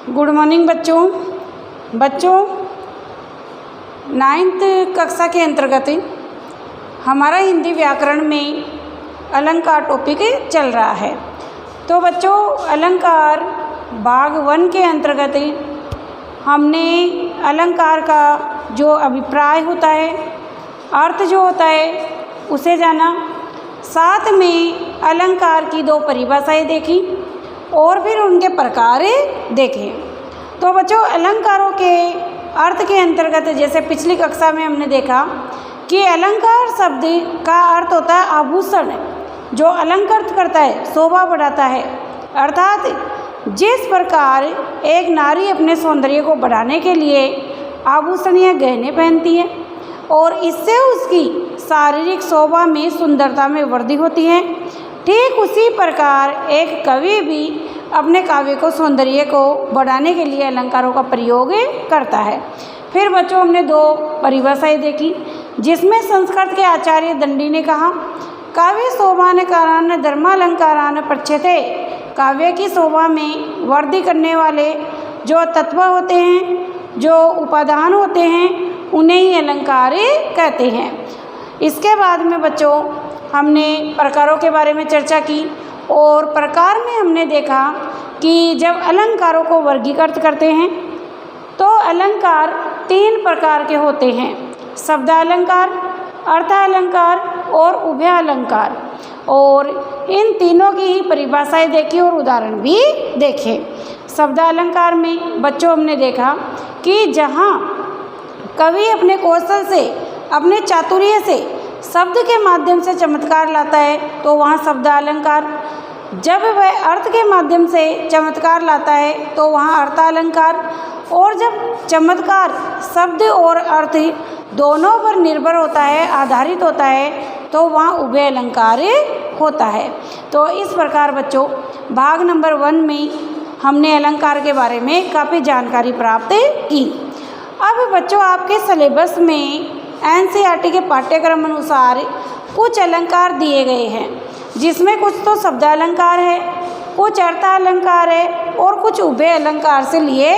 Good morning बच्चों 9th कक्षा के अंतर्गत हमारा हिंदी व्याकरण में अलंकार टॉपिक चल रहा है। तो बच्चों अलंकार भाग 1 के अंतर्गत हमने अलंकार का जो अभिप्राय होता है, अर्थ जो होता है उसे जाना, साथ में अलंकार की 2 परिभाषाएं देखी और फिर उनके प्रकार देखे। तो बच्चों अलंकारों के अर्थ के अंतर्गत जैसे पिछली कक्षा में हमने देखा कि अलंकार शब्द का अर्थ होता है आभूषण, जो अलंकृत करता है, शोभा बढ़ाता है। अर्थात जिस प्रकार एक नारी अपने सौंदर्य को बढ़ाने के लिए आभूषण या गहने पहनती है और इससे उसकी शारीरिक शोभा में, सुंदरता में वृद्धि होती है, ठीक उसी प्रकार एक कवि भी अपने काव्य को, सौंदर्य को बढ़ाने के लिए अलंकारों का प्रयोग करता है। फिर बच्चों हमने 2 परिभाषाएं देखी, जिसमें संस्कृत के आचार्य दंडी ने कहा काव्य शोभानकारान धर्मालंकारान प्रच्छते, काव्य की शोभा में वृद्धि करने वाले जो तत्व होते हैं, जो उपादान होते हैं, उन्हें ही अलंकार कहते हैं। इसके बाद में बच्चों हमने प्रकारों के बारे में चर्चा की और प्रकार में हमने देखा कि जब अलंकारों को वर्गीकृत करते हैं तो अलंकार 3 प्रकार के होते हैं, शब्दालंकार, अर्थालंकार और उभयालंकार। और इन तीनों की ही परिभाषाएं देखी और उदाहरण भी देखे। शब्दालंकार में बच्चों हमने देखा कि जहाँ कवि अपने कौशल से, अपने चातुर्य से शब्द के माध्यम से चमत्कार लाता है तो वहाँ शब्दालंकार, जब वह अर्थ के माध्यम से चमत्कार लाता है तो वहाँ अर्थालंकार, और जब चमत्कार शब्द और अर्थ दोनों पर निर्भर होता है, आधारित होता है, तो वहाँ उभय अलंकार होता है। तो इस प्रकार बच्चों भाग नंबर 1 में हमने अलंकार के बारे में काफ़ी जानकारी प्राप्त की। अब बच्चों आपके सिलेबस में NCERT के पाठ्यक्रम अनुसार कुछ अलंकार दिए गए हैं, जिसमें कुछ तो शब्दालंकार है, कुछ अर्थालंकार है और कुछ उभय अलंकार से लिए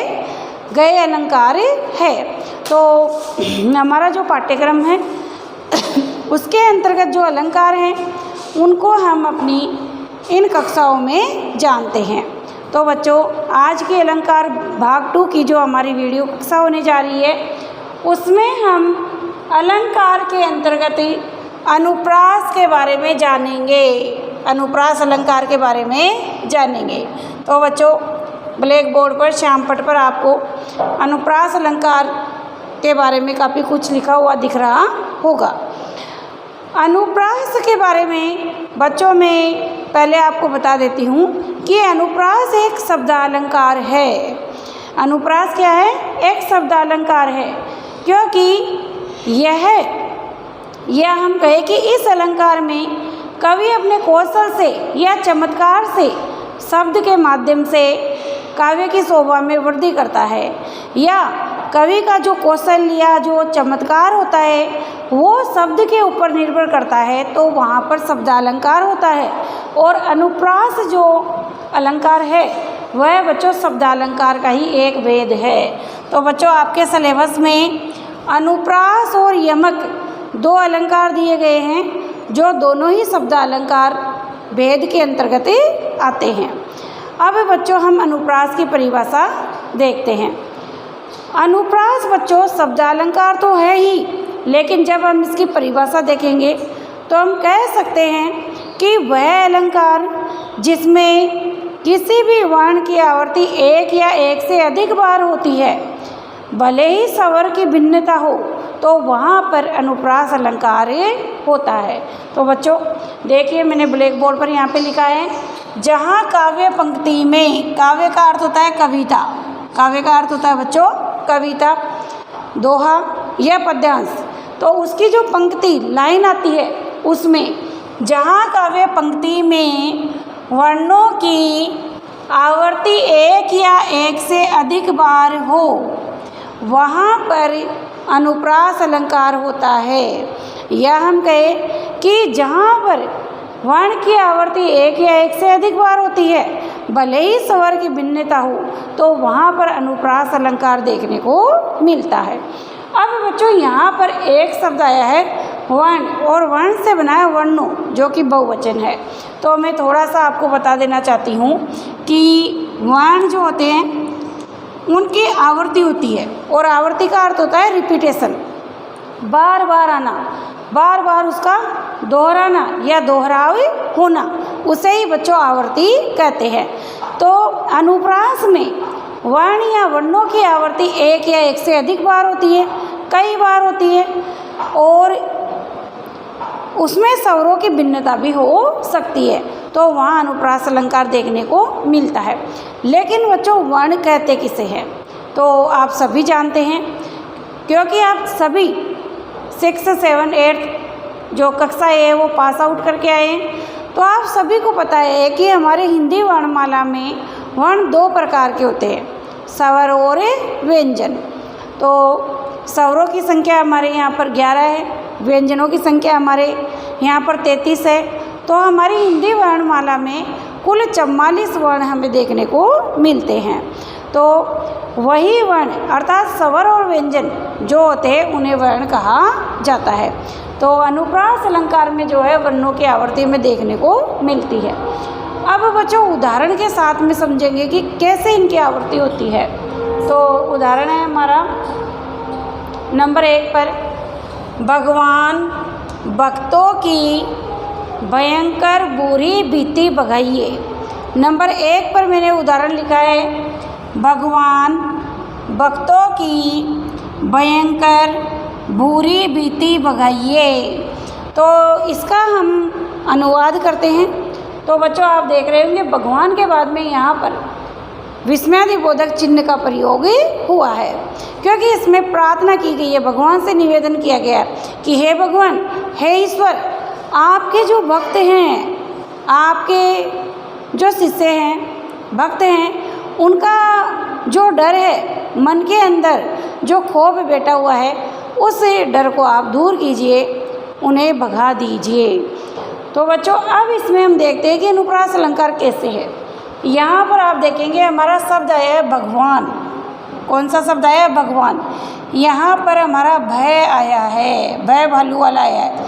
गए अलंकार है। तो हमारा जो पाठ्यक्रम है उसके अंतर्गत जो अलंकार हैं उनको हम अपनी इन कक्षाओं में जानते हैं। तो बच्चों आज के अलंकार भाग 2 की जो हमारी वीडियो कक्षा होने जा रही है उसमें हम अलंकार के अंतर्गत अनुप्रास के बारे में जानेंगे, अनुप्रास अलंकार के बारे में जानेंगे। तो बच्चों ब्लैक बोर्ड पर, श्याम पट पर आपको अनुप्रास अलंकार के बारे में काफ़ी कुछ लिखा हुआ दिख रहा होगा। अनुप्रास के बारे में बच्चों में पहले आपको बता देती हूँ कि अनुप्रास एक शब्दालंकार है। अनुप्रास क्या है? एक शब्दालंकार है, क्योंकि यह हम कहें कि इस अलंकार में कवि अपने कौशल से या चमत्कार से शब्द के माध्यम से काव्य की शोभा में वृद्धि करता है, या कवि का जो कौशल या जो चमत्कार होता है वो शब्द के ऊपर निर्भर करता है, तो वहाँ पर शब्दालंकार होता है। और अनुप्रास जो अलंकार है वह बच्चों शब्दालंकार का ही एक भेद है। तो बच्चों आपके सिलेबस में अनुप्रास और यमक 2 अलंकार दिए गए हैं, जो दोनों ही शब्दालंकार भेद के अंतर्गत आते हैं। अब बच्चों हम अनुप्रास की परिभाषा देखते हैं। अनुप्रास बच्चों शब्दालंकार तो है ही, लेकिन जब हम इसकी परिभाषा देखेंगे तो हम कह सकते हैं कि वह अलंकार जिसमें किसी भी वर्ण की आवृत्ति 1 या 1 से अधिक बार होती है, भले ही स्वर की भिन्नता हो, तो वहाँ पर अनुप्रास अलंकार होता है। तो बच्चों देखिए मैंने ब्लैक बोर्ड पर यहाँ पे लिखा है, जहाँ काव्य पंक्ति में, काव्य का अर्थ होता है कविता, काव्य का अर्थ होता है बच्चों कविता, दोहा या पद्यांश, तो उसकी जो पंक्ति लाइन आती है उसमें जहाँ काव्य पंक्ति में वर्णों की आवृत्ति 1 या 1 से अधिक बार हो, वहाँ पर अनुप्रास अलंकार होता है। या हम कहें कि जहाँ पर वर्ण की आवृत्ति 1 या 1 से अधिक बार होती है भले ही स्वर की भिन्नता हो तो वहाँ पर अनुप्रास अलंकार देखने को मिलता है। अब बच्चों यहाँ पर एक शब्द आया है वर्ण, और वर्ण से बना है वर्णों, जो कि बहुवचन है। तो मैं थोड़ा सा आपको बता देना चाहती हूँ कि वर्ण जो होते हैं उनकी आवृत्ति होती है, और आवृत्ति का अर्थ होता है रिपीटेशन, बार बार आना, बार बार उसका दोहराना या दोहराव होना, उसे ही बच्चों आवृत्ति कहते हैं। तो अनुप्रास में वर्ण या वर्णों की आवृत्ति एक या एक से अधिक बार होती है, कई बार होती है, और उसमें स्वरों की भिन्नता भी हो सकती है, तो वहाँ अनुप्रास अलंकार देखने को मिलता है। लेकिन बच्चों वर्ण कहते किसे हैं, तो आप सभी जानते हैं, क्योंकि आप सभी 6, 7, 8 जो कक्षा है वो पास आउट करके आए हैं। तो आप सभी को पता है कि हमारे हिंदी वर्णमाला में वर्ण 2 प्रकार के होते हैं, स्वर और व्यंजन। तो स्वरों की संख्या हमारे यहाँ पर 11 है, व्यंजनों की संख्या हमारे यहाँ पर 33 है। तो हमारी हिंदी वर्णमाला में कुल 44 वर्ण हमें देखने को मिलते हैं। तो वही वर्ण अर्थात स्वर और व्यंजन जो होते हैं उन्हें वर्ण कहा जाता है। तो अनुप्रास अलंकार में जो है वर्णों की आवृत्ति में देखने को मिलती है। अब बच्चों उदाहरण के साथ में समझेंगे कि कैसे इनकी आवृत्ति होती है। तो उदाहरण है हमारा नंबर 1 पर, भगवान भक्तों की भयंकर बुरी भीति भगाइए। नंबर 1 पर मैंने उदाहरण लिखा है, भगवान भक्तों की भयंकर बुरी भीति भगाइए। तो इसका हम अनुवाद करते हैं। तो बच्चों आप देख रहे होंगे भगवान के बाद में यहाँ पर विस्मयादिबोधक चिन्ह का प्रयोग हुआ है, क्योंकि इसमें प्रार्थना की गई है, भगवान से निवेदन किया गया है कि हे भगवान, हे ईश्वर, आपके जो भक्त हैं, आपके जो शिष्य हैं, भक्त हैं, उनका जो डर है, मन के अंदर जो खौफ बैठा हुआ है, उस डर को आप दूर कीजिए, उन्हें भगा दीजिए। तो बच्चों अब इसमें हम देखते हैं कि अनुप्रास अलंकार कैसे है। यहाँ पर आप देखेंगे हमारा शब्द आया है भगवान। कौन सा शब्द आया है? भगवान। यहाँ पर हमारा भय आया है, भय भालू वाला आया है,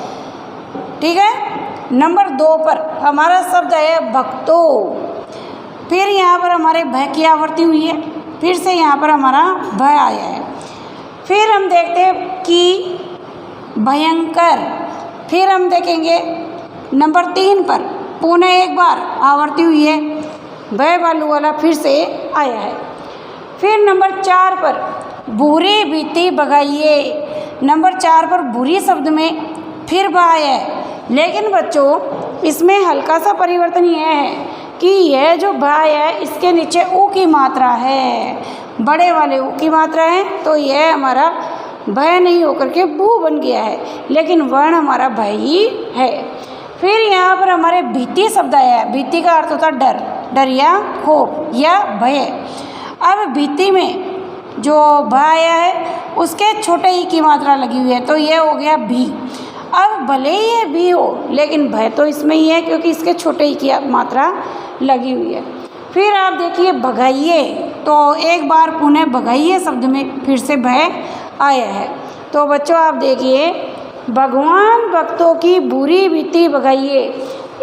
ठीक है। नंबर 2 पर हमारा शब्द आया है भक्तों। फिर यहाँ पर हमारे भय की आवृत्ति हुई है, फिर से यहाँ पर हमारा भय आया है। फिर हम देखते हैं कि भयंकर। फिर हम देखेंगे नंबर 3 पर पुनः एक बार आवृत्ति हुई है, भय भालू वाला फिर से आया है। फिर नंबर 4 पर बुरी भीति भगाइए। नंबर 4 पर बुरी शब्द में फिर भय आया है, लेकिन बच्चों इसमें हल्का सा परिवर्तन यह है कि यह जो भय है इसके नीचे ऊ की मात्रा है, बड़े वाले ऊ की मात्रा है, तो यह हमारा भय नहीं होकर के भू बन गया है, लेकिन वर्ण हमारा भय ही है। फिर यहाँ पर हमारे भीति शब्द आया है। भीति का अर्थ होता है डर, डर या खौफ या भय। अब भीति में जो भय आया है उसके छोटे ही की मात्रा लगी हुई है, तो यह हो गया भी। अब भले ही ये भी हो, लेकिन भय तो इसमें ही है क्योंकि इसके छोटे ही की मात्रा लगी हुई है। फिर आप देखिए भगाइए, तो एक बार पुनः भगाइए शब्द में फिर से भय आया है। तो बच्चों आप देखिए, भगवान भक्तों की बुरी भीति भगाइए।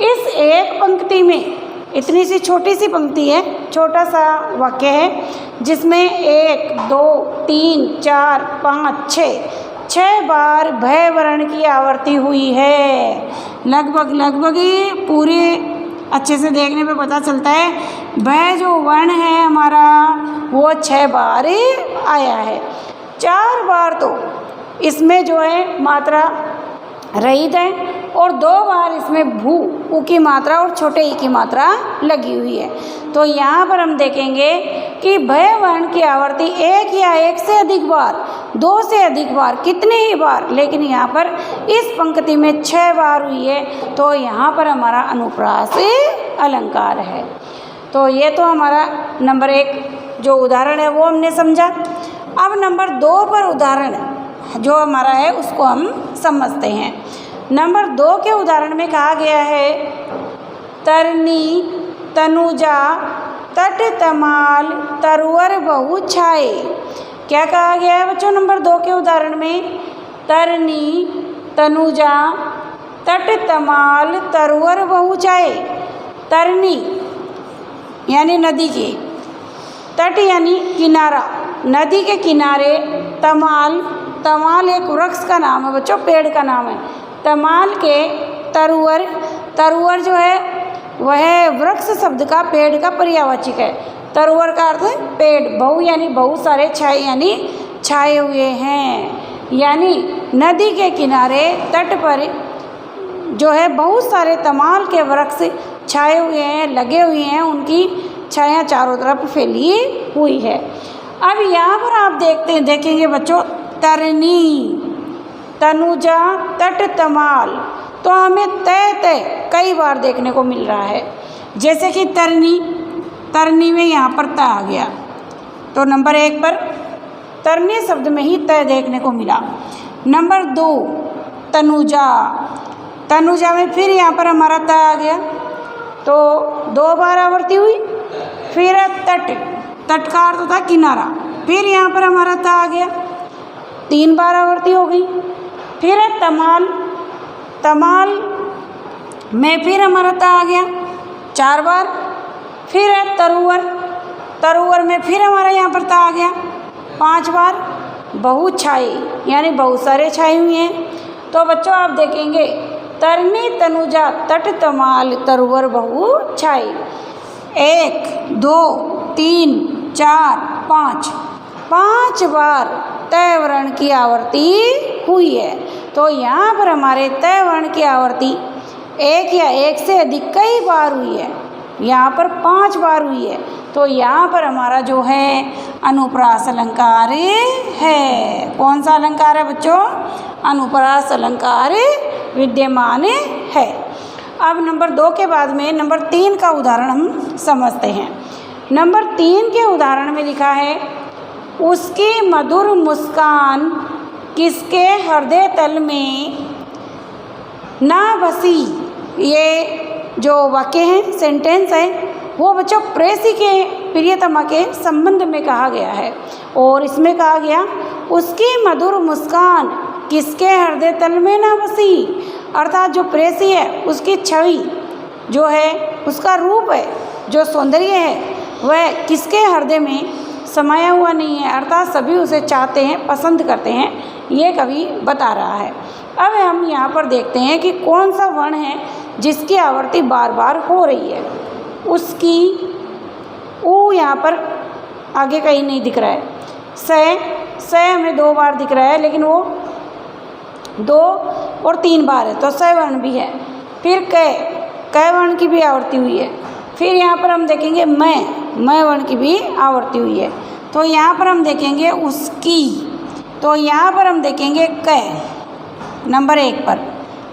इस एक पंक्ति में, इतनी सी छोटी सी पंक्ति है, छोटा सा वाक्य है, जिसमें 1, 2, 3, 4, 5, 6 बार भय वर्ण की आवृत्ति हुई है। लगभग ये पूरे अच्छे से देखने पे पता चलता है भय जो वर्ण है हमारा वो 6 बार आया है। 4 बार तो इसमें जो है मात्रा रहित है, और 2 बार इसमें भू ऊ की मात्रा और छोटे ई की मात्रा लगी हुई है। तो यहाँ पर हम देखेंगे कि भय वर्ण की आवृत्ति 1 या 1 से अधिक बार, 2 से अधिक बार, कितने ही बार, लेकिन यहाँ पर इस पंक्ति में 6 बार हुई है, तो यहाँ पर हमारा अनुप्रास अलंकार है। तो ये तो हमारा नंबर 1 जो उदाहरण है वो हमने समझा। अब नंबर 2 पर उदाहरण जो हमारा है उसको हम समझते हैं। नंबर 2 के उदाहरण में कहा गया है, तरनी, तनुजा, तट तमाल तरुवर बहु छाए। क्या कहा गया है बच्चों नंबर 2 के उदाहरण में? तरनी, तनुजा, तट तमाल तरुवर बहु छाए। तरनी यानी नदी के, तट यानी किनारा, नदी के किनारे, तमाल, तमाल एक वृक्ष का नाम है बच्चों, पेड़ का नाम है। तमाल के तरुवर, तरुवर जो है वह वृक्ष शब्द का पेड़ का पर्यायवाचक है। तरुवर का अर्थ है पेड़, बहु यानी बहुत सारे, छाए यानी छाए हुए हैं। यानी नदी के किनारे तट पर जो है बहुत सारे तमाल के वृक्ष छाए हुए हैं, लगे हुए हैं, उनकी छाया चारों तरफ फैली हुई है। अब यहाँ पर आप देखेंगे बच्चों तरनी, तनुजा, तट तमाल, तो हमें तय तय कई बार देखने को मिल रहा है। जैसे कि तरनी, तरनी में यहाँ पर त आ गया, तो नंबर 1 पर तरनी शब्द में ही तय देखने को मिला। नंबर 2 तनुजा, तनुजा में फिर यहाँ पर हमारा त आ गया, तो 2 बार आवर्ती हुई। फिर तट, तट का अर्थ था किनारा, फिर यहाँ पर हमारा त आ गया, 3 बार आवर्ती हो गई। फिर तमाल, तमाल में फिर हमारा त आ गया 4 बार। फिर तरुवर, तरुवर में फिर हमारा यहाँ पर त आ गया 5 बार। बहुत छाए यानी बहुत सारे छाए हुए हैं। तो बच्चों आप देखेंगे तरनी, तनुजा, तट तमाल तरुवर बहु छाए, 1 2 3 4 5, 5 बार तय वर्ण की आवर्ती हुई है। तो यहाँ पर हमारे तय वर्ण की आवर्ती 1 या 1 से अधिक कई बार हुई है, यहाँ पर 5 बार हुई है। तो यहाँ पर हमारा जो है अनुप्रास अलंकार है। कौन सा अलंकार है बच्चों? अनुप्रास अलंकार विद्यमान है। अब नंबर 2 के बाद में नंबर 3 का उदाहरण हम समझते हैं। नंबर 3 के उदाहरण में लिखा है उसकी मधुर मुस्कान किसके हृदय तल में ना बसी। ये जो वाक्य है, सेंटेंस है, वो बच्चों प्रेयसी के प्रियतमा के संबंध में कहा गया है। और इसमें कहा गया उसकी मधुर मुस्कान किसके हृदय तल में ना बसी, अर्थात जो प्रेयसी है उसकी छवि जो है, उसका रूप है, जो सौंदर्य है, वह किसके हृदय में समाया हुआ नहीं है, अर्थात सभी उसे चाहते हैं, पसंद करते हैं, ये कवि बता रहा है। अब हम यहाँ पर देखते हैं कि कौन सा वर्ण है जिसकी आवर्ती बार बार हो रही है। उसकी ऊ यहाँ पर आगे कहीं नहीं दिख रहा है। स हमें 2 बार दिख रहा है, लेकिन वो 2 और 3 बार है, तो स वर्ण भी है। फिर क वर्ण की भी आवर्ती हुई है। फिर यहाँ पर हम देखेंगे मैं वर्ण की भी आवर्ती हुई है। तो यहाँ पर हम देखेंगे उसकी, तो यहाँ पर हम देखेंगे क नंबर 1 पर।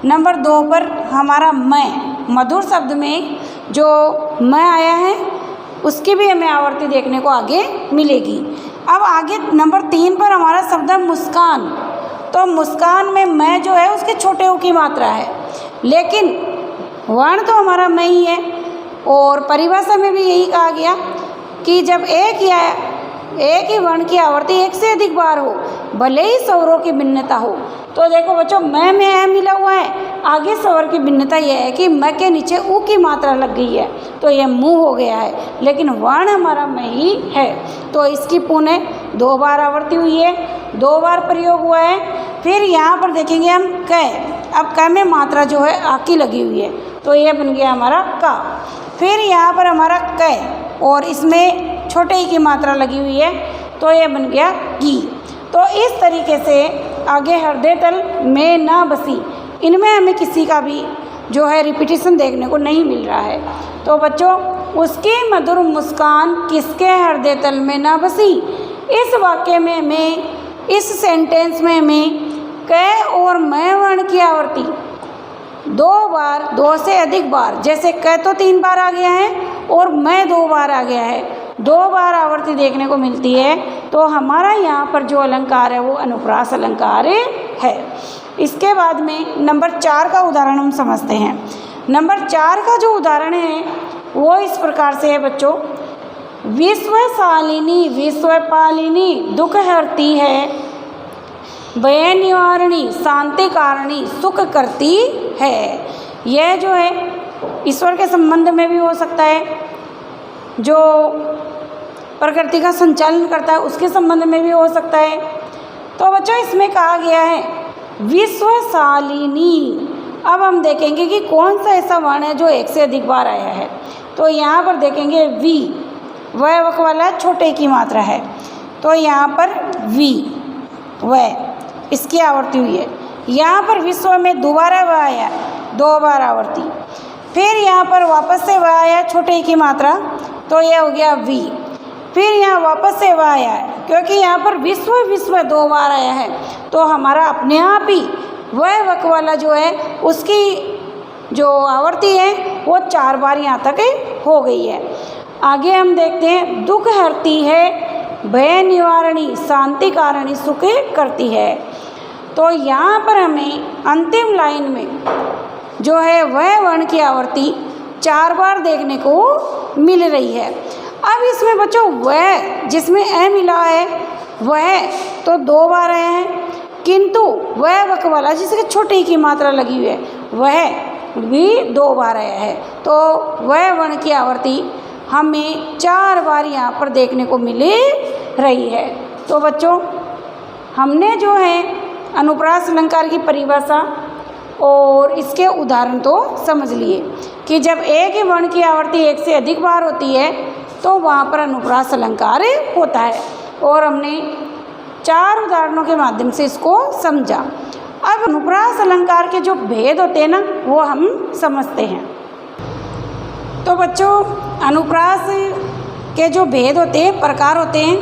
नंबर 2 पर हमारा मैं, मधुर शब्द में जो मैं आया है उसकी भी हमें आवर्ती देखने को आगे मिलेगी। अब आगे नंबर 3 पर हमारा शब्द है मुस्कान। तो मुस्कान में मैं जो है उसके छोटे ऊ की मात्रा है, लेकिन वर्ण तो हमारा मैं ही है। और परिभाषा में भी यही कहा गया कि जब एक ही वर्ण की आवर्ती 1 से अधिक बार हो, भले ही स्वरों की भिन्नता हो। तो देखो बच्चों मैं में है मिला हुआ है, आगे स्वर की भिन्नता यह है कि मैं के नीचे ऊ की मात्रा लग गई है, तो यह मुँह हो गया है, लेकिन वर्ण हमारा मैं ही है। तो इसकी पुनः 2 बार आवर्ती हुई है, 2 बार प्रयोग हुआ है। फिर यहाँ पर देखेंगे हम क, अब क में मात्रा जो है आ की लगी हुई है, तो यह बन गया हमारा का। फिर यहाँ पर हमारा क और इसमें छोटे ई की मात्रा लगी हुई है, तो यह बन गया की। तो इस तरीके से आगे हृदय तल में ना बसी, इनमें हमें किसी का भी जो है रिपीटिशन देखने को नहीं मिल रहा है। तो बच्चों उसकी मधुर मुस्कान किसके हृदय तल में ना बसी, इस वाक्य में हमें, इस सेंटेंस में हमें क और मैं वर्ण की आवर्ती 2 बार, 2 से अधिक बार, जैसे क तो 3 बार आ गया है और मैं 2 बार आ गया है, 2 बार आवर्ती देखने को मिलती है। तो हमारा यहाँ पर जो अलंकार है वो अनुप्रास अलंकार है। इसके बाद में नंबर 4 का उदाहरण हम समझते हैं। नंबर 4 का जो उदाहरण है वो इस प्रकार से है बच्चों, विश्वशालिनी विश्वपालिनी दुख हरती है, भय निवारणी शांति कारिणी सुख करती है। यह जो है ईश्वर के संबंध में भी हो सकता है, जो प्रकृति का संचालन करता है उसके संबंध में भी हो सकता है। तो बच्चों इसमें कहा गया है विश्वशालिनी। अब हम देखेंगे कि कौन सा ऐसा वर्ण है जो एक से अधिक बार आया है। तो यहाँ पर देखेंगे वी, वह वक वाला छोटे की मात्रा है, तो यहाँ पर वी वह इसकी आवर्ती हुई है। यहाँ पर विश्व में दोबारा वह आया, 2 बार आवर्ती। फिर यहाँ पर वापस से वह आया छोटे की मात्रा, तो यह हो गया वी। फिर यहाँ वापस से वह आया है, क्योंकि यहाँ पर विश्व विश्व 2 बार आया है, तो हमारा अपने आप ही वह वक वाला जो है उसकी जो आवर्ती है वो 4 बार यहाँ तक हो गई है। आगे हम देखते हैं दुख हरती है, भय निवारणी शांति कारिणी सुख करती है। तो यहाँ पर हमें अंतिम लाइन में जो है वह वर्ण की आवर्ती 4 बार देखने को मिल रही है। अब इसमें बच्चों वह जिसमें ए मिला है वह तो 2 बार आया है, किंतु वह वक वाला जिसके छोटी की मात्रा लगी हुई है वह भी 2 बार आया है। तो वह वर्ण की आवर्ती हमें 4 बार यहाँ पर देखने को मिल रही है। तो बच्चों हमने जो है अनुप्रास अलंकार की परिभाषा और इसके उदाहरण तो समझ लिए कि जब एक ही वर्ण की आवर्ती एक से अधिक बार होती है तो वहाँ पर अनुप्रास अलंकार होता है, और हमने 4 उदाहरणों के माध्यम से इसको समझा। अब अनुप्रास अलंकार के जो भेद होते हैं ना वो हम समझते हैं। तो बच्चों अनुप्रास के जो भेद होते हैं, प्रकार होते हैं,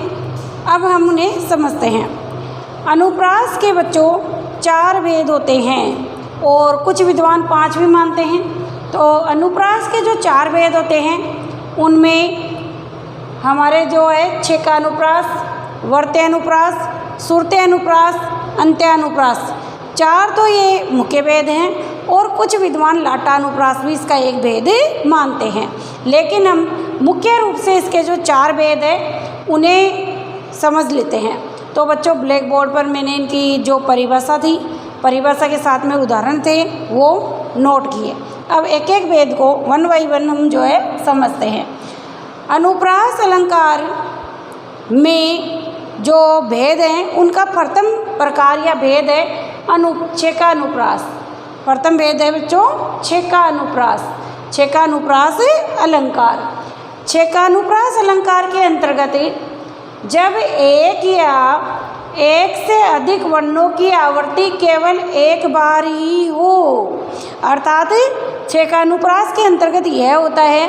अब हम उन्हें समझते हैं। अनुप्रास के बच्चों 4 भेद होते हैं और कुछ विद्वान 5 भी मानते हैं। तो अनुप्रास के जो 4 भेद होते हैं उनमें हमारे जो है छेका अनुप्रास, वर्त्य अनुप्रास, सुरते अनुप्रास, अंत्य अनुप्रास, 4 तो ये मुख्य भेद हैं, और कुछ विद्वान लाटा अनुप्रास भी इसका एक भेद मानते हैं। लेकिन हम मुख्य रूप से इसके जो 4 भेद है उन्हें समझ लेते हैं। तो बच्चों ब्लैक बोर्ड पर मैंने इनकी जो परिभाषा थी, परिभाषा के साथ में उदाहरण थे वो नोट किए। अब एक एक भेद को 1 बाय 1 हम जो है समझते हैं। अनुप्रास अलंकार में जो भेद हैं उनका प्रथम प्रकार या भेद है छेका अनुप्रास। प्रथम भेद है बच्चों छेका अनुप्रास, छेका अनुप्रास अलंकार। छेका अनुप्रास अलंकार के अंतर्गत जब एक या एक से अधिक वर्णों की आवर्ती केवल एक बार ही हो, अर्थात छेका अनुप्रास के अंतर्गत यह होता है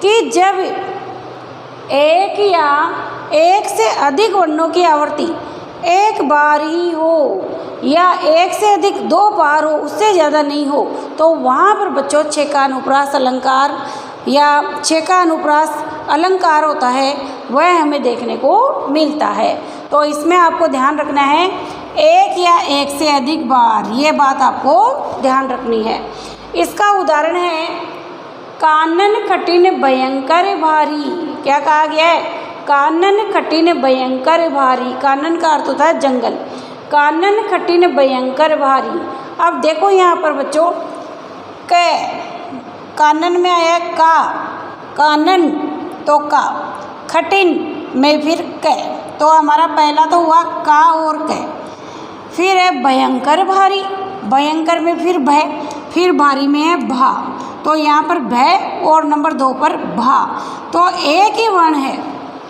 कि जब एक या एक से अधिक वर्णों की आवर्ती एक बार ही हो या एक से अधिक 2 बार हो, उससे ज़्यादा नहीं हो, तो वहाँ पर बच्चों छेका अनुप्रास अलंकार या छेका अनुप्रास अलंकार होता है, वह हमें देखने को मिलता है। तो इसमें आपको ध्यान रखना है एक या एक से अधिक बार, ये बात आपको ध्यान रखनी है। इसका उदाहरण है कानन कठिन भयंकर भारी। क्या कहा गया है? कानन कठिन भयंकर भारी। कानन का अर्थ होता है जंगल। कानन कठिन भयंकर भारी। अब देखो यहाँ पर बच्चों क कानन में आया का, कानन तो का, कठिन में फिर क, तो हमारा पहला तो हुआ का और क। फिर है भयंकर भारी, भयंकर में फिर भय, फिर भारी में है भा, तो यहाँ पर भय और नंबर 2 पर भा। तो एक ही वर्ण है,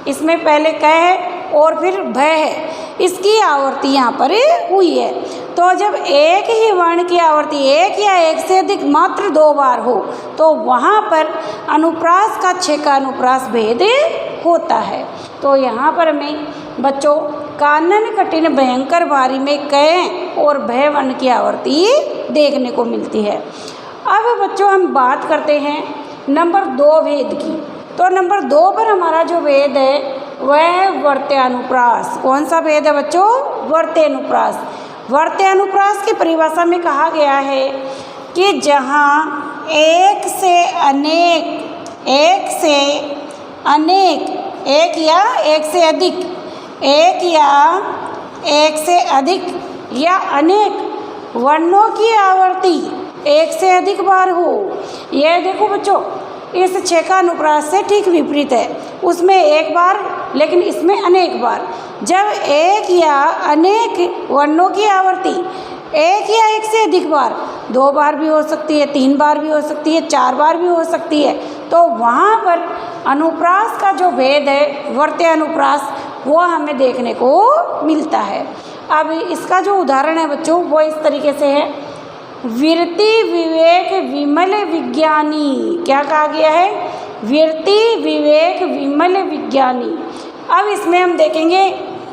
इसमें पहले क है और फिर भय है, इसकी आवर्ती यहाँ पर हुई है। तो जब एक ही वर्ण की आवर्ती एक या एक से अधिक मात्र 2 बार हो तो वहाँ पर अनुप्रास का छेका अनुप्रास भेद होता है। तो यहाँ पर हमें बच्चों कानन कठिन भयंकर भारी में क और भय वर्ण की आवर्ती देखने को मिलती है। अब बच्चों हम बात करते हैं नंबर 2 भेद की। तो नंबर 2 पर हमारा जो भेद है वह है वर्त्यानुप्रास। कौन सा भेद है बच्चों? वर्त्यानुप्रास। वर्त्यानुप्रास की परिभाषा में कहा गया है कि जहाँ एक से अनेक एक या एक से अधिक, एक या एक से अधिक या अनेक वर्णों की आवर्ती एक से अधिक बार हो। यह देखो बच्चों, इस 6 का अनुप्रास से ठीक विपरीत है, उसमें एक बार लेकिन इसमें अनेक बार। जब एक या अनेक वर्णों की आवर्ती एक या एक से अधिक बार, 2 बार भी हो सकती है, 3 बार भी हो सकती है, 4 बार भी हो सकती है, तो वहाँ पर अनुप्रास का जो भेद है, वर्त्य अनुप्रास, वो हमें देखने को मिलता है। अब इसका जो उदाहरण है बच्चों वो इस तरीके से है, विरति विवेक विमल विज्ञानी। क्या कहा गया है? विरति विवेक विमल विज्ञानी। अब इसमें हम देखेंगे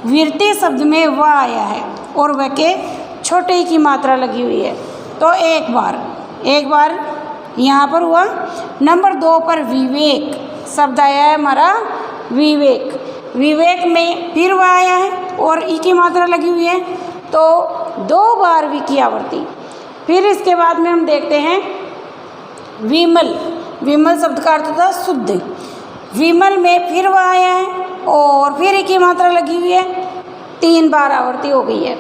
विरति शब्द में व आया है और व के छोटे ही की मात्रा लगी हुई है, तो एक बार यहाँ पर हुआ। नंबर 2 पर विवेक शब्द आया है हमारा, विवेक में फिर वह आया है और ई की मात्रा लगी हुई है, तो 2 बार वी की आवर्ती। फिर इसके बाद में हम देखते हैं विमल शब्द का अर्थ था शुद्ध। विमल में फिर वह आया है और फिर ई की मात्रा लगी हुई है, 3 बार आवर्ती हो गई है।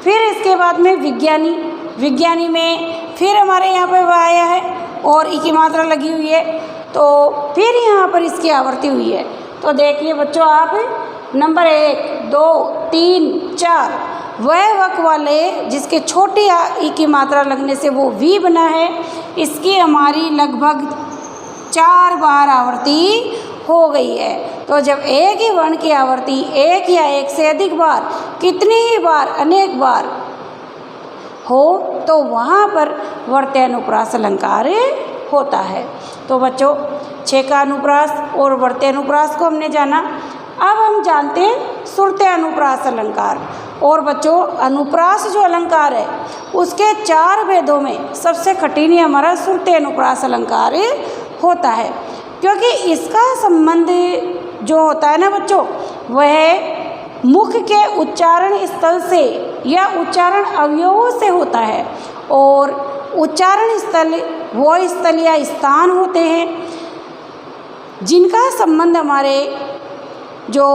फिर इसके बाद में विज्ञानी में फिर हमारे यहाँ पे वह आया है और ई की मात्रा लगी हुई है, तो फिर यहाँ पर इसकी आवर्ती हुई है। तो देखिए बच्चों, आप नंबर 1, 2, 3, 4 वह वक वाले जिसके छोटी ई की मात्रा लगने से वो वी बना है, इसकी हमारी लगभग 4 बार आवर्ती हो गई है। तो जब एक ही वर्ण की आवर्ती एक या एक से अधिक बार, कितनी ही बार, अनेक बार हो, तो वहाँ पर वर्त्य अनुप्रास अलंकार होता है। तो बच्चों 6 का अनुप्रास और वर्त्य अनुप्रास को हमने जाना। अब हम जानते हैं सुरते अनुप्रास अलंकार। और बच्चों अनुप्रास जो अलंकार है उसके 4 भेदों में सबसे कठिन हमारा सुरते अनुप्रास अलंकार होता है, क्योंकि इसका संबंध जो होता है ना बच्चों, वह मुख के उच्चारण स्थल से या उच्चारण अवयवों से होता है। और उच्चारण स्थल वो स्थल या स्थान होते हैं जिनका संबंध हमारे जो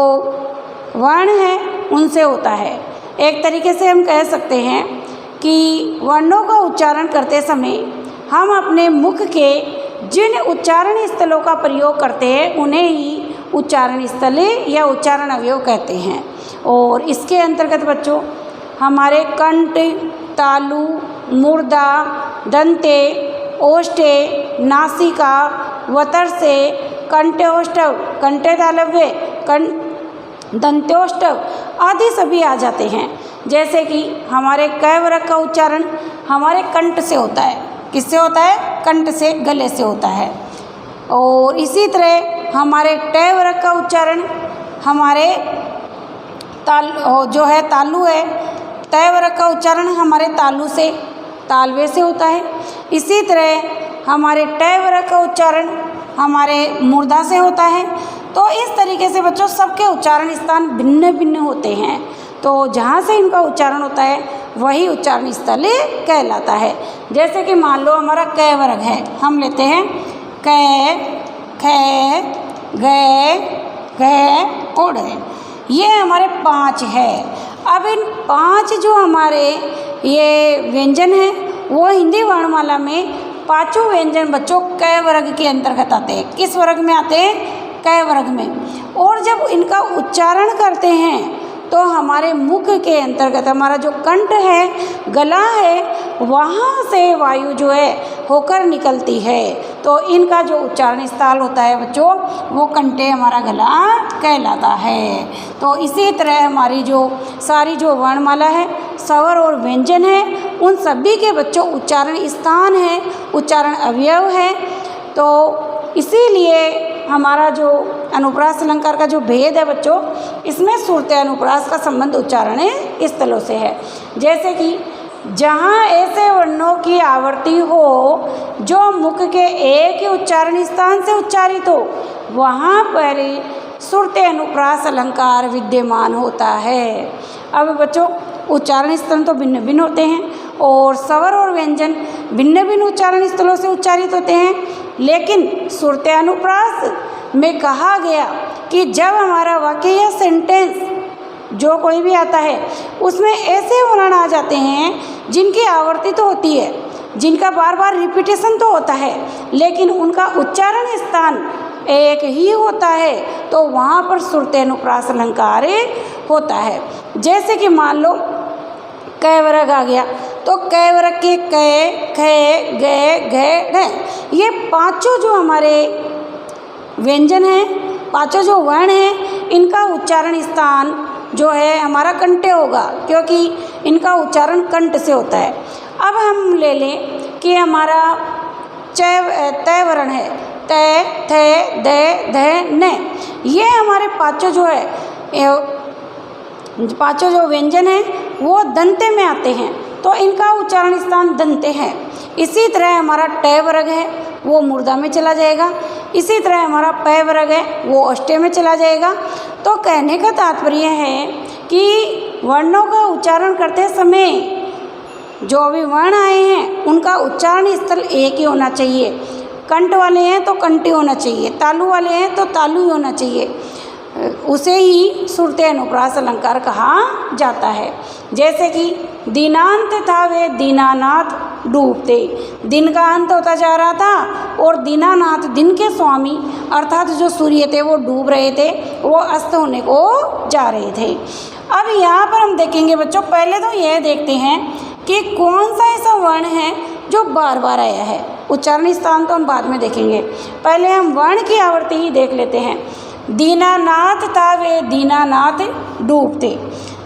वर्ण हैं उनसे होता है। एक तरीके से हम कह सकते हैं कि वर्णों का उच्चारण करते समय हम अपने मुख के जिन उच्चारण स्थलों का प्रयोग करते हैं उन्हें ही उच्चारण स्थल या उच्चारण अवयव कहते हैं। और इसके अंतर्गत बच्चों हमारे कंठ, तालु, मूर्धा, दंते, ओष्ठे, नासिका, वतरसे, कंठोष्ठव, कंठे तालव्य, दंत्योष्ठव आदि सभी आ जाते हैं। जैसे कि हमारे क वर्ग का उच्चारण हमारे कंठ से होता है। किससे होता है? कंठ से, गले से होता है। और इसी तरह हमारे ट वर्ग का उच्चारण हमारे जो है तालु है, त वर्ग का उच्चारण हमारे तालु से, तालवे से होता है। इसी तरह हमारे ट वर्ग का उच्चारण हमारे मूर्धा से होता है। तो इस तरीके से बच्चों सबके उच्चारण स्थान भिन्न भिन्न होते हैं, तो जहाँ से इनका उच्चारण होता है वही उच्चारण स्थल कहलाता है। जैसे कि मान लो हमारा क वर्ग है, हम लेते हैं क, ख, ग, घ, उड़, ये हमारे 5 है। अब इन 5 जो हमारे ये व्यंजन हैं वो हिंदी वर्णमाला में 5 व्यंजन बच्चों क वर्ग के अंतर्गत आते हैं। किस वर्ग में आते हैं? क वर्ग में। और जब इनका उच्चारण करते हैं तो हमारे मुख के अंतर्गत हमारा जो कंठ है, गला है, वहाँ से वायु जो है होकर निकलती है। तो इनका जो उच्चारण स्थल होता है बच्चों वो कंठे हमारा गला कहलाता है। तो इसी तरह हमारी जो सारी जो वर्णमाला है, स्वर और व्यंजन है, उन सभी के बच्चों उच्चारण स्थान है, उच्चारण अवयव है। तो इसीलिए हमारा जो अनुप्रास अलंकार का जो भेद है बच्चों, इसमें सुरते अनुप्रास का संबंध उच्चारण स्थलों से है। जैसे कि जहाँ ऐसे वर्णों की आवर्ती हो जो मुख के एक ही उच्चारण स्थान से उच्चारित हो, वहाँ पर सुरते अनुप्रास अलंकार विद्यमान होता है। अब बच्चों उच्चारण स्थल तो भिन्न भिन्न होते हैं और स्वर और व्यंजन भिन्न भिन्न उच्चारण स्थलों से उच्चारित होते हैं, लेकिन सुरते अनुप्रास में कहा गया कि जब हमारा वाक्य या सेंटेंस जो कोई भी आता है उसमें ऐसे वर्ण आ जाते हैं जिनकी आवर्ती तो होती है, जिनका बार बार रिपीटेशन तो होता है, लेकिन उनका उच्चारण स्थान एक ही होता है, तो वहाँ पर सुरते अनुप्रास अलंकार होता है। जैसे कि मान लो कै वर्ग आ गया, तो कै वर्ग के कै, खे, गे, घे, ढे, ये पांचों जो हमारे व्यंजन हैं, पांचों जो वर्ण हैं, इनका उच्चारण स्थान जो है हमारा कंठे होगा, क्योंकि इनका उच्चारण कंठ से होता है। अब हम ले लें कि हमारा तय वर्ण है, तय, थे, दे, धे, ने, ये हमारे पांचों जो है, पांचों जो व्यंजन हैं वो दंते में आते हैं, तो इनका उच्चारण स्थान दंते हैं। इसी तरह हमारा टय वर्ग है वो मूर्धा में चला जाएगा, इसी तरह हमारा पय वर्ग है वो अष्टय में चला जाएगा। तो कहने का तात्पर्य है कि वर्णों का उच्चारण करते समय जो भी वर्ण आए हैं उनका उच्चारण स्थल एक ही होना चाहिए। कंठ वाले हैं तो कंठी होना चाहिए, तालु वाले हैं तो तालु ही होना चाहिए, उसे ही सुरते अनुप्रास अलंकार कहा जाता है। जैसे कि दीनांत था वे दीनानाथ डूबते, दिन का अंत होता जा रहा था और दीनानाथ दिन के स्वामी अर्थात जो सूर्य थे वो डूब रहे थे, वो अस्त होने को जा रहे थे। अब यहाँ पर हम देखेंगे बच्चों, पहले तो यह देखते हैं कि कौन सा ऐसा वर्ण है जो बार बार आया है। उच्चारण स्थान तो हम बाद में देखेंगे, पहले हम वर्ण की आवृत्ति ही देख लेते हैं। दीनानाथ था वे दीनानाथ डूबते,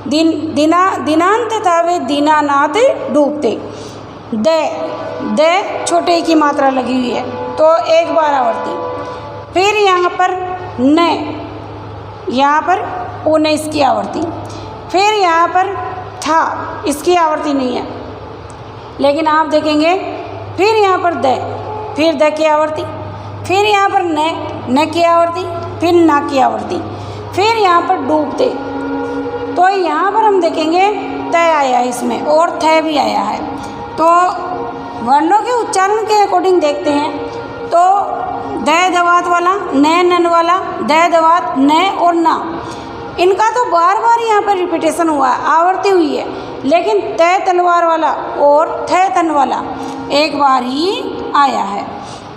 दिनांत था वे दीनानाथ डूबते। दे छोटे की मात्रा लगी हुई है तो एक बार आवर्ती, फिर यहाँ पर न, यहाँ पर पुनः इसकी आवर्ती, फिर यहाँ पर था इसकी आवर्ती नहीं है, लेकिन आप देखेंगे फिर यहाँ पर द, फिर द की आवर्ती, फिर यहाँ पर न की आवर्ती, फिर ना की आवर्ती, फिर यहाँ पर डूबते। तो यहाँ पर हम देखेंगे तय आया है इसमें और थ भी आया है। तो वर्णों के उच्चारण के अकॉर्डिंग देखते हैं तो द दवात वाला, नन वाला, द दवात न और ना, इनका तो बार बार यहाँ पर रिपीटेशन हुआ है, आवर्ती हुई है, लेकिन तय तलवार वाला और थ तन वाला एक बार ही आया है।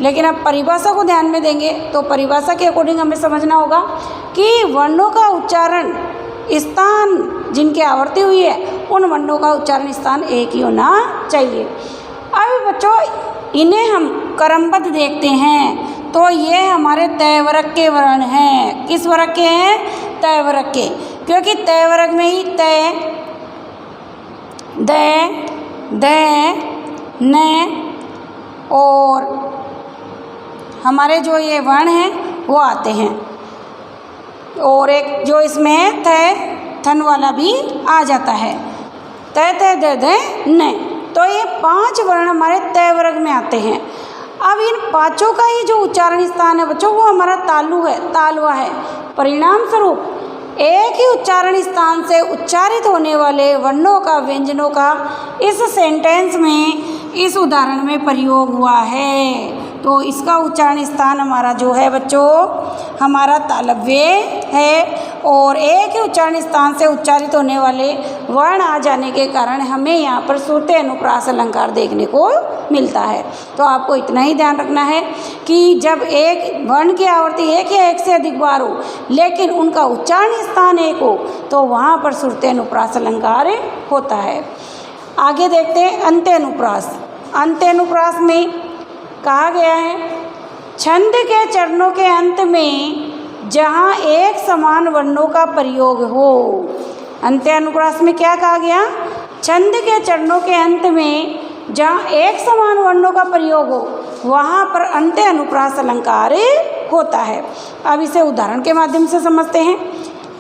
लेकिन अब परिभाषा को ध्यान में देंगे तो परिभाषा के अकॉर्डिंग हमें समझना होगा कि वर्णों का उच्चारण स्थान जिनकी आवर्ती हुई है उन वर्णों का उच्चारण स्थान एक ही होना चाहिए। अब बच्चों इन्हें हम क्रमबद्ध देखते हैं तो ये हमारे तय वर्ग के वर्ण हैं। किस वर्ग के हैं? तय वर्ग के, क्योंकि तय वर्ग में ही तय, द, न और हमारे जो ये वर्ण हैं वो आते हैं, और एक जो इसमें तय थन वाला भी आ जाता है, तय तय द द न। तो ये 5 वर्ण हमारे तय वर्ग में आते हैं। अब इन पांचों का ही जो उच्चारण स्थान है बच्चों वो हमारा तालु है, तालवा है। परिणाम स्वरूप एक ही उच्चारण स्थान से उच्चारित होने वाले वर्णों का, व्यंजनों का इस सेंटेंस में, इस उदाहरण में प्रयोग हुआ है। तो इसका उच्चारण स्थान हमारा जो है बच्चों हमारा तालव्य है, और एक ही उच्चारण स्थान से उच्चारित होने वाले वर्ण आ जाने के कारण हमें यहाँ पर सुरते अनुप्रास अलंकार देखने को मिलता है। तो आपको इतना ही ध्यान रखना है कि जब एक वर्ण की आवर्ती एक या एक से अधिक बार हो लेकिन उनका उच्चारण स्थान एक हो तो वहाँ पर सुरते अनुप्रास अलंकार होता है। आगे देखते हैं अंत्य अनुप्रास। अंत्य अनुप्रास में कहा गया है छंद के चरणों के अंत में जहाँ एक समान वर्णों का प्रयोग हो। अंत्य अनुप्रास में क्या कहा गया? छंद के चरणों के अंत में जहाँ एक समान वर्णों का प्रयोग हो वहाँ पर अंत्य अनुप्रास अलंकार होता है। अब इसे उदाहरण के माध्यम से समझते हैं।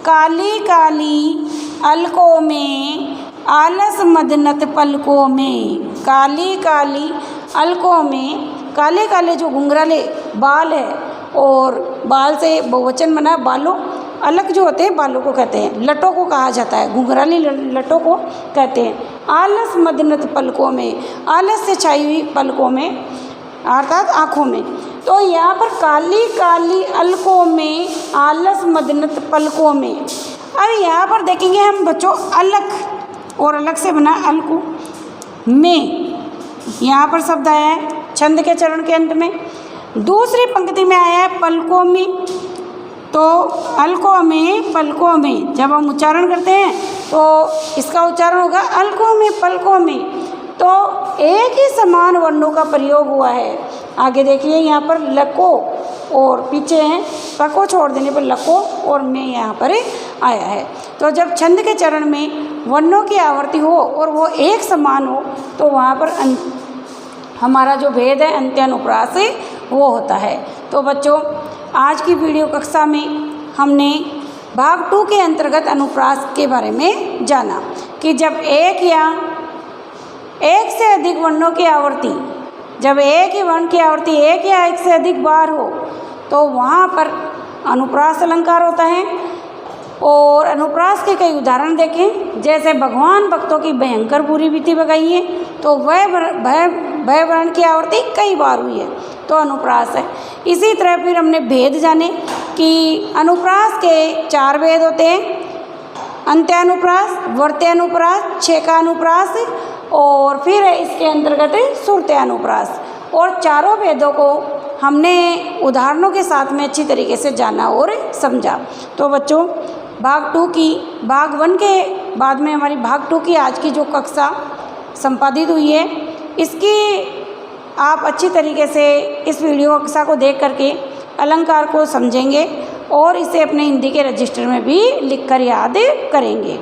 काली काली अलकों में आलस मदनत पलकों में। काली काली अलकों में, काले काले जो घुंघराले बाल है, और बाल से बहुवचन बना बालों, अलग जो होते हैं बालों को कहते हैं, लटों को कहा जाता है, घुंघराली लटों को कहते हैं। आलस मदनत पलकों में, आलस से छाई हुई पलकों में अर्थात आँखों में। तो यहाँ पर काली काली अलकों में आलस मदनत पलकों में। अब यहाँ पर देखेंगे हम बच्चों अलग और अलग से बना अलको में, यहाँ पर शब्द आया है छंद के चरण के अंत में। दूसरी पंक्ति में आया है पलकों में, तो अलकों में पलकों में जब हम उच्चारण करते हैं तो इसका उच्चारण होगा अलकों में पलकों में। तो एक ही समान वर्णों का प्रयोग हुआ है। आगे देखिए यहाँ पर लको और पीछे हैं पको छोड़ देने पर लको और में यहाँ पर आया है। तो जब छंद के चरण में वर्णों की आवृत्ति हो और वो एक समान हो तो वहाँ पर हमारा जो भेद है अंत्यानुप्रास वो होता है। तो बच्चों आज की वीडियो कक्षा में हमने भाग 2 के अंतर्गत अनुप्रास के बारे में जाना कि जब एक या एक से अधिक वर्णों की आवृत्ति, जब एक ही वर्ण की आवृत्ति एक या एक से अधिक बार हो तो वहाँ पर अनुप्रास अलंकार होता है। और अनुप्रास के कई उदाहरण देखें, जैसे भगवान भक्तों की भयंकर बुरी बीती बगाई है तो वह वर्ण की आवृत्ति कई बार हुई है तो अनुप्रास है। इसी तरह फिर हमने भेद जाने कि अनुप्रास के 4 भेद होते हैं, अंत्यानुप्रास, वर्त्यानुप्रास, छेकानुप्रास और फिर इसके अंतर्गत सुरत्यानुप्रास। और चारों भेदों को हमने उदाहरणों के साथ में अच्छी तरीके से जाना और समझा। तो बच्चों भाग 1 के बाद में हमारी भाग 2 की आज की जो कक्षा संपादित हुई है इसकी आप अच्छी तरीके से इस वीडियो कक्षा को देख करके अलंकार को समझेंगे और इसे अपने हिंदी के रजिस्टर में भी लिखकर याद करेंगे।